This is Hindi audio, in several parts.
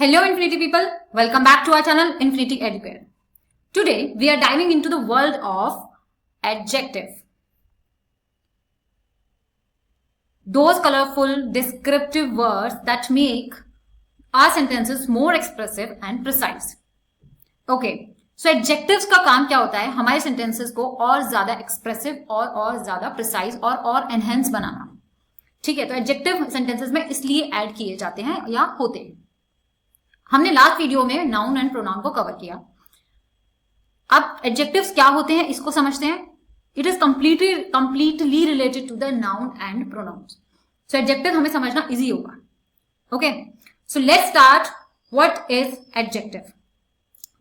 Hello Infinity people, welcome back to our channel Infinity Educator. Today we are diving into the world of adjective. Those colorful descriptive words that make our sentences more expressive and precise. Okay, so adjectives का काम क्या होता है? हमारे sentences को और ज्यादा expressive और ज्यादा precise और enhance बनाना. ठीक है, तो adjective sentences में इसलिए ऐड किए जाते हैं या होते हैं. हमने लास्ट वीडियो में नाउन एंड प्रोनाउन को कवर किया. अब एडजेक्टिव्स क्या होते हैं इसको समझते हैं. It is completely related to the noun and pronoun. So adjective हमें समझना इजी होगा. Okay, so let's start. What is adjective?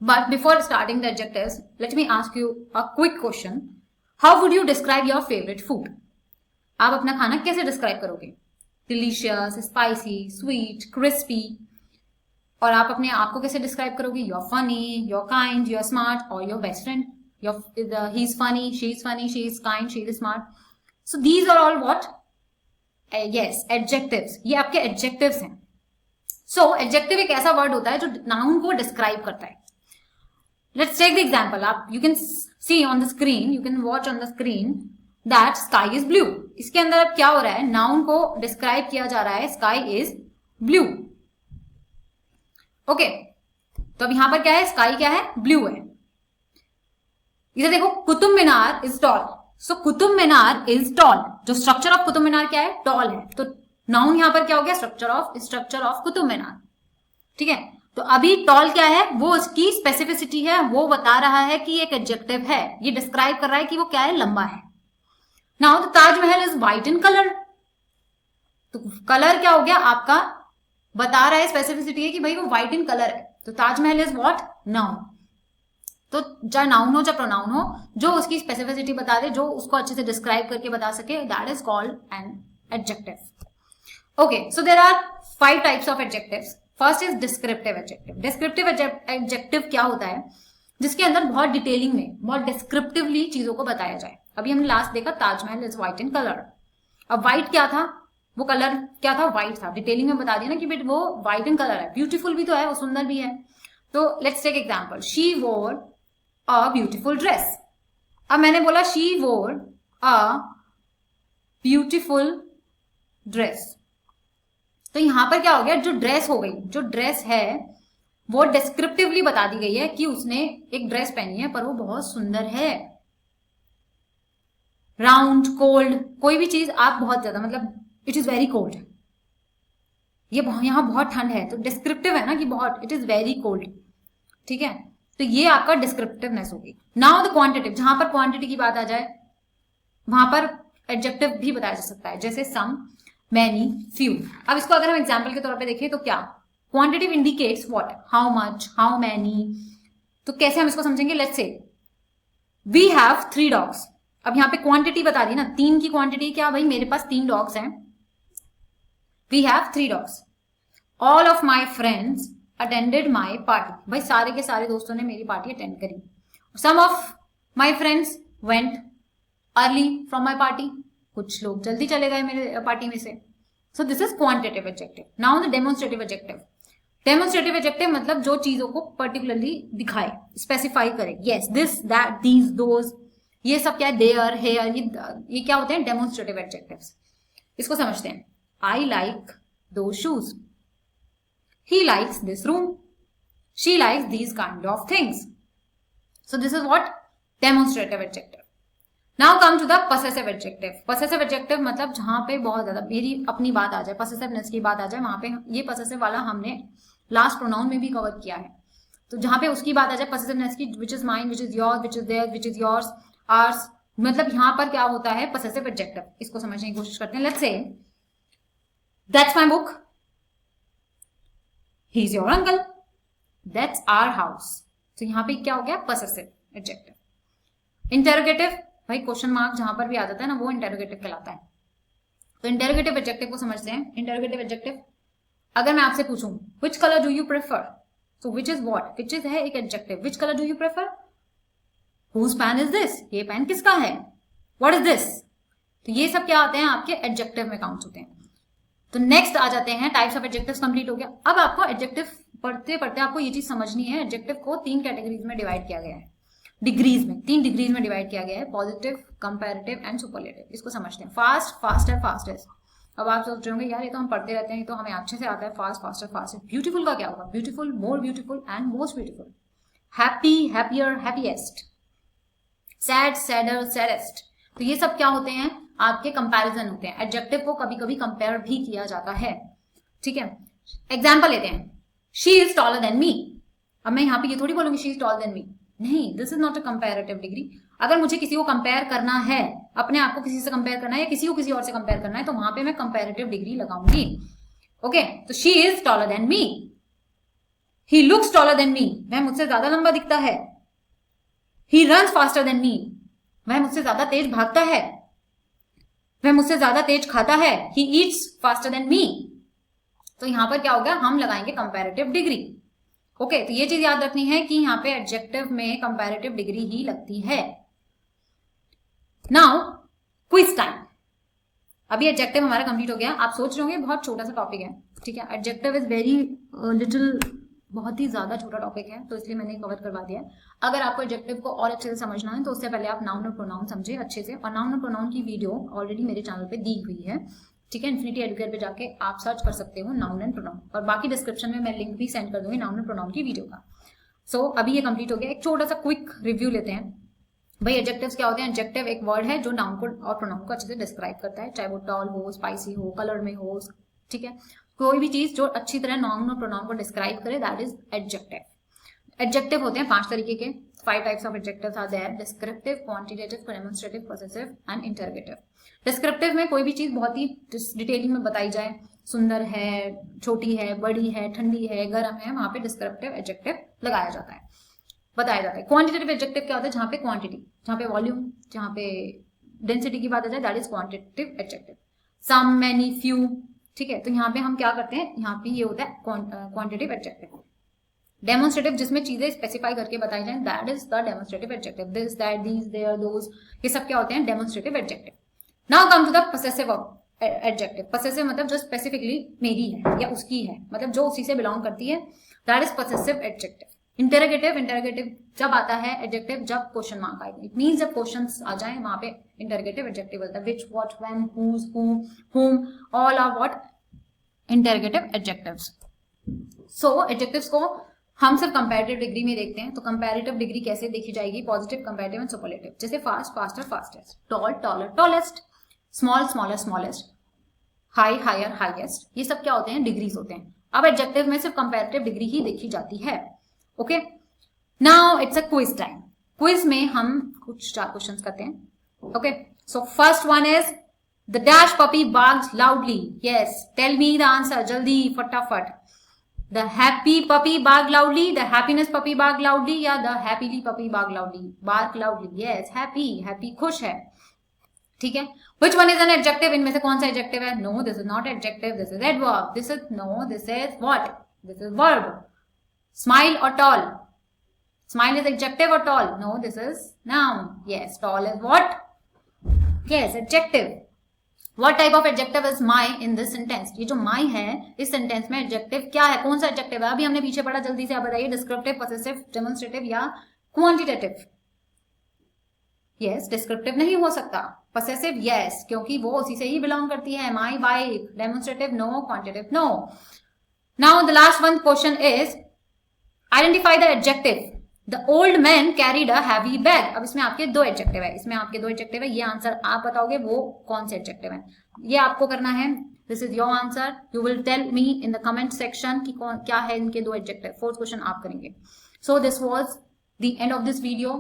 But before starting the adjectives, let me ask you a quick question. How would you describe your favourite food? आप अपना खाना कैसे डिस्क्राइब करोगे? Delicious, spicy, sweet, crispy. और आप अपने आप को कैसे डिस्क्राइब करोगे? You are funny, you are kind, you are smart और your best friend. He is funny, she is kind, she is smart. So these are all what? Yes, adjectives. ये आपके एडजेक्टिव्स हैं. सो एडजेक्टिव एक ऐसा वर्ड होता है जो नाउन को डिस्क्राइब करता है. Let's take the example. आप you can see on the screen, you can watch on the screen that sky is blue. इसके अंदर अब क्या हो रहा है? नाउन को डिस्क्राइब किया जा रहा है, स्काई इज ब्लू. ओके, तो अब यहां पर क्या है? स्काई क्या है? ब्लू है. इधर देखो, Qutub Minar is tall. So Qutub Minar is tall. जो स्ट्रक्चर ऑफ कुतुब मीनार क्या है? टॉल है. तो नाउन यहां पर क्या हो गया? स्ट्रक्चर ऑफ कुतुब मीनार. ठीक है, तो अभी टॉल क्या है? वो उसकी स्पेसिफिसिटी है, वो बता रहा है कि एक एडजेक्टिव है. ये डिस्क्राइब कर रहा है कि वो क्या है? लंबा है. Now the Taj Mahal is white in colour. तो कलर क्या हो गया आपका? बता रहा है, स्पेसिफिसिटी है कि भाई वो व्हाइट इन कलर है. तो ताजमहल इज व्हाट? नाउन. तो चाहे नाउन हो चाहे प्रोनाउन हो, जो उसकी स्पेसिफिसिटी बता दे, जो उसको अच्छे से डिस्क्राइब करके बता सके, that is called an adjective. Okay, so there are 5 types of adjectives. First is descriptive adjective. Descriptive adjective क्या होता है? जिसके अंदर बहुत डिटेलिंग में, बहुत डिस्क्रिप्टिवली चीजों को बताया जाए. अभी हमने लास्ट देखा Taj Mahal is white in colour. अब व्हाइट क्या था? वो कलर क्या था? व्हाइट था. डिटेलिंग में बता दिया ना कि बेट वो व्हाइट इन कलर है. ब्यूटीफुल भी तो है, वो सुंदर भी है. तो लेट्स टेक एग्जांपल. शी वोर अ ब्यूटीफुल ड्रेस. अब मैंने बोला शी वोर अ ब्यूटीफुल ड्रेस. तो यहां पर क्या हो गया? जो ड्रेस हो गई, जो ड्रेस है वो डिस्क्रिप्टिवली बता दी गई है कि उसने एक ड्रेस पहनी है पर वो बहुत सुंदर है. राउंड, कोल्ड, कोई भी चीज आप बहुत ज्यादा, मतलब इट इज वेरी कोल्ड. ये यहां बहुत ठंड है, तो डिस्क्रिप्टिव है ना कि बहुत, इट इज वेरी कोल्ड. ठीक है, तो ये आपका डिस्क्रिप्टिवनेस होगी. Now the quantitative. जहां पर क्वांटिटी की बात आ जाए वहां पर एडजेक्टिव भी बताया जा सकता है, जैसे सम, मैनी, फ्यू. अब इसको अगर हम एग्जाम्पल के तौर पे देखें तो क्या? Quantitative indicates what? How much, how many. तो कैसे हम इसको समझेंगे? Let's say we have 3 dogs. अब यहाँ पे क्वांटिटी बता दी ना, 3 की क्वांटिटी. क्या भाई? मेरे पास 3 डॉग्स हैं. We have 3 dogs. All of my friends attended my party. भाई सारे के सारे दोस्तों ने मेरी पार्टी अटेंड करी. Some of my friends went early from my party. कुछ लोग जल्दी चले गए मेरे पार्टी में से. So this is quantitative adjective. Now the demonstrative adjective. Demonstrative adjective मतलब जो चीजों को particularly दिखाए, स्पेसिफाई करे. Yes, this, that, these, those. ये सब क्या है? There, here. ये क्या होते हैं? Demonstrative adjectives. इसको समझते हैं. I like those shoes. He likes this room. She likes these kind of things. So this is what? Demonstrative adjective. Now come to the possessive adjective. Possessive adjective मतलब जहां पे बहुत ज्यादा मेरी अपनी बात आ जाए, possessiveness की बात आ जाए, वहां पे ये possessive वाला हमने लास्ट प्रोनाउन में भी कवर किया है. तो जहां पे उसकी बात आ जाए possessiveness की, which is mine, which is yours, which is theirs, which is yours, ours, मतलब यहां पर क्या होता है? possessive adjective. इसको समझने की कोशिश करते हैं. Let's say that's my book. He's your uncle. That's our house. तो यहां पे क्या हो गया? possessive adjective. Interrogative, भाई क्वेश्चन मार्क जहां पर भी आ जाता है ना, वो interrogative कहलाता है. तो interrogative adjective को समझते हैं. Interrogative adjective, अगर मैं आपसे पूछूं which color do you prefer? So which is what? Which is है एक adjective. Which color do you prefer? Whose pen is this? ये पेन किसका है? What is this? तो ये सब क्या आते हैं? आपके adjective में काउंट होते हैं. तो नेक्स्ट आ जाते हैं टाइप्स ऑफ एडजेक्टिव्स. कंप्लीट हो गया. अब आपको एडजेक्टिव पढ़ते पढ़ते आपको ये चीज समझनी है, एडजेक्टिव को 3 कैटेगरीज में डिवाइड किया गया है, डिग्रीज में, 3 डिग्रीज में डिवाइड किया गया है, पॉजिटिव, कंपैरेटिव एंड सुपरलेटिव। इसको समझते हैं। Fast, faster, fastest. अब आप सोच रहे होंगे यार ये तो हम पढ़ते रहते हैं, तो हमें अच्छे से आता है, फास्ट, फास्टर, फास्टेस्ट। ब्यूटीफुल का क्या होगा? Beautiful, more beautiful and most beautiful. Happy, happier, happiest. Sad, sadder, saddest. तो ये सब क्या होते हैं? आपके कंपैरिजन होते हैं। एडजेक्टिव को कभी कभी कंपेयर भी किया जाता है, ठीक है। एग्जाम्पल लेते हैं, she is taller than me. अब मैं यहाँ पे ये थोड़ी बोलूंगी she is taller than me, नहीं, this is not a comparative degree. अगर मुझे किसी को कंपेयर करना है, अपने आप को किसी से कंपेयर करना है या किसी को किसी और से कंपेयर करना है, तो वहां पे मैं कंपेरेटिव डिग्री लगाऊंगी। ओके, तो she is taller than me, he looks taller than मी, वह मुझसे ज्यादा लंबा दिखता है। He runs faster than me, वह मुझसे ज्यादा तेज भागता है। वह मुझसे ज्यादा तेज खाता है। He eats faster than me. तो यहां पर क्या होगा? हम लगाएंगे कंपैरेटिव डिग्री। ओके, तो ये चीज याद रखनी है कि यहाँ पे एडजेक्टिव में कंपैरेटिव डिग्री ही लगती है। Now quiz time. अभी एडजेक्टिव हमारा कंप्लीट हो गया। आप सोच रहे होंगे बहुत छोटा सा टॉपिक है, ठीक है। एडजेक्टिव इज वेरी लिटिल, बहुत ही ज्यादा छोटा टॉपिक है, तो इसलिए मैंने कवर करवा दिया है। अगर आपको एडजेक्टिव को और अच्छे से समझना है तो उससे पहले आप नाउन और प्रोनाउन समझे अच्छे से। और नाउन और प्रोनाउन की वीडियो ऑलरेडी मेरे चैनल पे दी हुई है, ठीक है। इन्फिनिटी एडुकेयर पे जाके आप सर्च कर सकते हो नाउन एंड प्रोनाउन, और बाकी डिस्क्रिप्शन में मैं लिंक भी सेंड कर दूंगी नाउन एंड प्रोनाउन की वीडियो का। सो अभी ये कंप्लीट हो गया। एक छोटा सा क्विक रिव्यू लेते हैं। भाई एडजेक्टिव्स क्या होते हैं? एडजेक्टिव एक वर्ड है जो नाउन को और प्रोनाउन को अच्छे से डिस्क्राइब करता है, चाहे वो टॉल हो, स्पाइसी हो, कलर में हो, ठीक है। कोई भी चीज जो अच्छी तरह नाउन और प्रोनाउन को डिस्क्राइब करे, दैट इज एडजेक्टिव। एडजेक्टिव होते हैं 5 तरीके के, 5 types of adjectives are there: descriptive, quantitative, demonstrative, possessive and interrogative. Descriptive में कोई भी चीज बहुत ही डिटेलिंग में बताई जाए, सुंदर है, छोटी है, बड़ी है, ठंडी है, गर्म है, वहां पे डिस्क्रिप्टिव एडजेक्टिव लगाया जाता है, बताया जाता है। क्वांटिटेटिव एडजेक्टिव क्या होता है? जहां पे क्वांटिटी, जहां पे वॉल्यूम, जहां पे डेंसिटी की बात आ जाए, that is quantitative adjective. Some, many, few, ठीक है। तो यहाँ पे हम क्या करते हैं? यहाँ पे ये होता है क्वांटिटेटिव एडजेक्टिव। डेमोंस्ट्रेटिव, जिसमें चीजें स्पेसिफाई करके बताई जाए, that is the demonstrative adjective. This, that, these, there, those, ये सब क्या होते हैं? Demonstrative adjective. Now come to the possessive adjective. Possessive मतलब जो स्पेसिफिकली मेरी है या उसकी है, मतलब जो उसी से बिलोंग करती है, that is possessive adjective. Interrogative, interrogative जब आता है एडजेक्टिव जब क्वेश्चन मार्क आएगा, इट मींस जब क्वेश्चंस आ जाए वहां पे इंटरोगेटिव एडजेक्टिव होता है। Which, what, when, whose, whom, whom, all are what? Interrogative adjectives. So adjectives को हम सिर्फ कंपैरेटिव डिग्री में देखते हैं, तो कंपैरेटिव डिग्री कैसे देखी जाएगी? Positive, comparative and superlative. जैसे fast, faster, fastest, tall, taller, tallest, small, smaller, smallest, high, higher, highest, ये सब क्या होते हैं? डिग्रीज होते हैं। अब एडजेक्टिव में सिर्फ कंपैरेटिव डिग्री ही देखी जाती है। Okay, now it's a quiz time. Quiz में हम कुछ 4 क्वेश्चंस करते हैं। Okay, so first one is the dash puppy barked loudly. Yes, tell me the answer. जल्दी, फटाफट। The happy puppy barked loudly, the happiness puppy barked loudly, या the happily puppy barked loudly? Bark loudly. Yes, happy. Happy खुश है, ठीक है। Which one is an adjective? इनमें से कौन सा adjective है? No, this is not adjective. This is adverb. This is no. This is what? This is verb. Smile or tall? Smile is adjective or tall? No, this is noun. Yes, tall is what? Yes, adjective. What type of adjective is my in this sentence? ये जो my है इस सेंटेंस में एडजेक्टिव क्या है? कौन सा एडजेक्टिव है? अभी हमने पीछे पढ़ा, जल्दी से आप बताइए। डिस्क्रिप्टिव, पॉसेसिव, डेमोंस्ट्रेटिव या क्वांटिटेटिव? यस, डिस्क्रिप्टिव नहीं हो सकता। पॉसेसिव यस, क्योंकि वो उसी से ही बिलोंग करती है। My bike. Demonstrative no, quantitative no. Now the last one question is identify the adjective. The old man carried a heavy bag. अब इसमें आपके 2 एडजेक्टिव है, इसमें आपके 2 एडजेक्टिव है। ये आंसर आप बताओगे वो कौन से एडजेक्टिव है, ये आपको करना है। This is your answer. You will tell me in the comment section कि कौन क्या है इनके 2 एडजेक्टिव। 4th क्वेश्चन आप करेंगे। So this was the end of this video.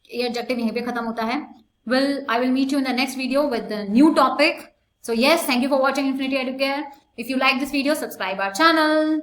ये एडजेक्टिव यहीं पे खत्म होता है। I will meet you in the next video with the new topic. So yes, thank you for watching Infinity Educare. If you like this video, subscribe our channel.